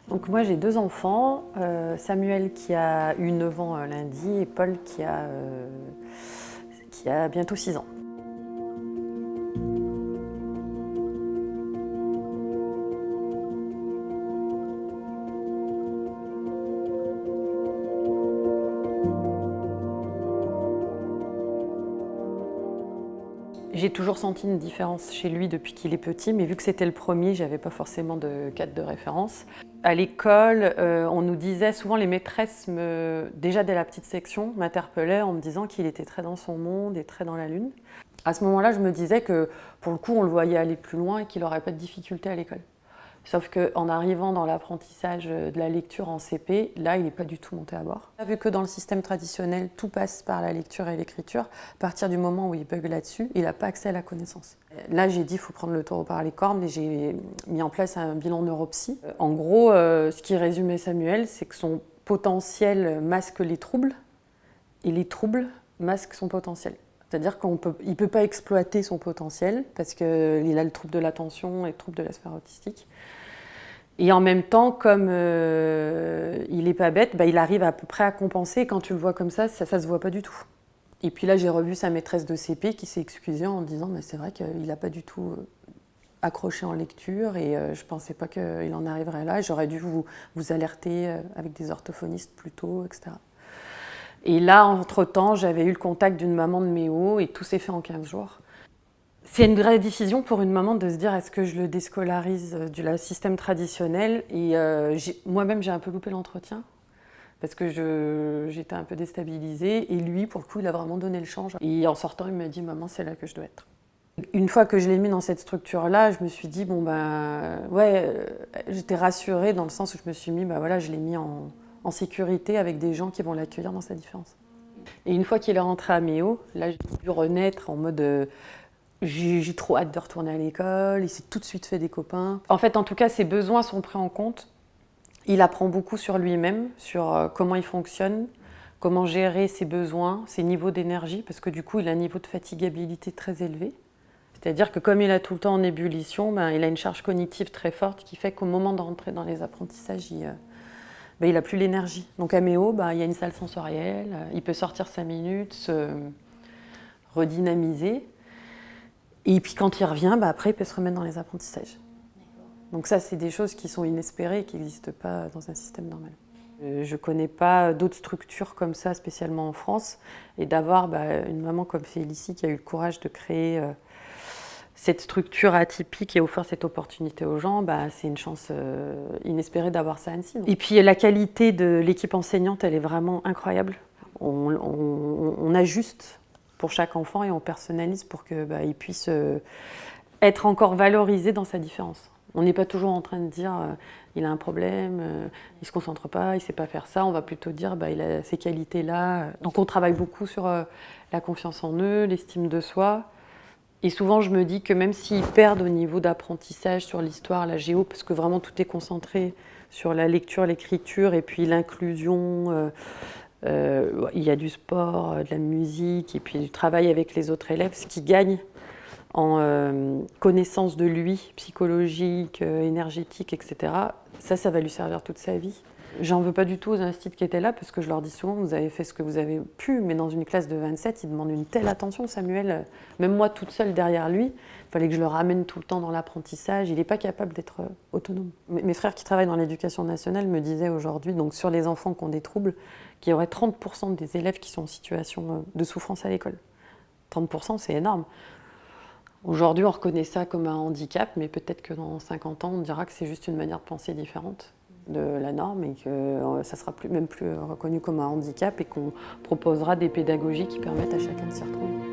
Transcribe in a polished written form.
Donc moi j'ai 2 enfants, Samuel qui a eu 9 ans lundi et Paul qui a bientôt 6 ans. J'ai toujours senti une différence chez lui depuis qu'il est petit, mais vu que c'était le premier, j'avais pas forcément de cadre de référence. À l'école, on nous disait souvent, les maîtresses, déjà dès la petite section, m'interpellaient en me disant qu'il était très dans son monde et très dans la lune. À ce moment-là, je me disais que pour le coup, on le voyait aller plus loin et qu'il n'aurait pas de difficultés à l'école. Sauf qu'en arrivant dans l'apprentissage de la lecture en CP, là, il n'est pas du tout monté à bord. Vu que dans le système traditionnel, tout passe par la lecture et l'écriture, à partir du moment où il bug là-dessus, il n'a pas accès à la connaissance. Là, j'ai dit qu'il faut prendre le taureau par les cornes et j'ai mis en place un bilan neuropsy. En gros, ce qui résumait Samuel, c'est que son potentiel masque les troubles et les troubles masquent son potentiel. C'est-à-dire qu'il ne peut pas exploiter son potentiel parce qu'il a le trouble de l'attention et le trouble de la sphère autistique. Et en même temps, comme il n'est pas bête, il arrive à peu près à compenser. Quand tu le vois comme ça ne se voit pas du tout. Et puis là, j'ai revu sa maîtresse de CP qui s'est excusée en disant mais c'est vrai qu'il n'a pas du tout accroché en lecture et je ne pensais pas qu'il en arriverait là. J'aurais dû vous alerter avec des orthophonistes plus tôt, etc. Et là, entre-temps, j'avais eu le contact d'une maman de Méo et tout s'est fait en 15 jours. C'est une vraie décision pour une maman de se dire est-ce que je le déscolarise du système traditionnel. Et moi-même, j'ai un peu loupé l'entretien parce que j'étais un peu déstabilisée. Et lui, pour le coup, il a vraiment donné le change. Et en sortant, il m'a dit « Maman, c'est là que je dois être ». Une fois que je l'ai mis dans cette structure-là, je me suis dit j'étais rassurée dans le sens où je me suis mis, je l'ai mis en sécurité avec des gens qui vont l'accueillir dans sa différence. Et une fois qu'il est rentré à Méo, là, j'ai pu renaître en mode j'ai trop hâte de retourner à l'école, il s'est tout de suite fait des copains. En fait, en tout cas, ses besoins sont pris en compte. Il apprend beaucoup sur lui-même, sur comment il fonctionne, comment gérer ses besoins, ses niveaux d'énergie, parce que du coup, il a un niveau de fatigabilité très élevé. C'est-à-dire que comme il a tout le temps en ébullition, il a une charge cognitive très forte qui fait qu'au moment de rentrer dans les apprentissages, il n'a plus l'énergie. Donc à Méo, il y a une salle sensorielle, il peut sortir 5 minutes, se redynamiser. Et puis quand il revient, après il peut se remettre dans les apprentissages. Donc ça, c'est des choses qui sont inespérées et qui n'existent pas dans un système normal. Je ne connais pas d'autres structures comme ça, spécialement en France. Et d'avoir une maman comme Félicie qui a eu le courage de créer cette structure atypique et offrir cette opportunité aux gens, c'est une chance inespérée d'avoir ça à Annecy. Et puis la qualité de l'équipe enseignante, elle est vraiment incroyable. On ajuste pour chaque enfant et on personnalise pour qu'il puisse être encore valorisé dans sa différence. On n'est pas toujours en train de dire il a un problème, il ne se concentre pas, il ne sait pas faire ça. On va plutôt dire il a ces qualités-là. Donc on travaille beaucoup sur la confiance en eux, l'estime de soi. Et souvent je me dis que même s'ils perdent au niveau d'apprentissage sur l'histoire, la géo, parce que vraiment tout est concentré sur la lecture, l'écriture et puis l'inclusion, il y a du sport, de la musique et puis du travail avec les autres élèves, ce qui gagne en connaissance de lui, psychologique, énergétique, etc. Ça va lui servir toute sa vie. J'en veux pas du tout aux instituts qui étaient là parce que je leur dis souvent, vous avez fait ce que vous avez pu, mais dans une classe de 27, ils demandent une telle attention, Samuel. Même moi, toute seule derrière lui, il fallait que je le ramène tout le temps dans l'apprentissage. Il n'est pas capable d'être autonome. Mes frères qui travaillent dans l'éducation nationale me disaient aujourd'hui, donc sur les enfants qui ont des troubles, qu'il y aurait 30% des élèves qui sont en situation de souffrance à l'école. 30%, c'est énorme. Aujourd'hui, on reconnaît ça comme un handicap, mais peut-être que dans 50 ans, on dira que c'est juste une manière de penser différente de la norme et que ça sera même plus reconnu comme un handicap et qu'on proposera des pédagogies qui permettent à chacun de s'y retrouver.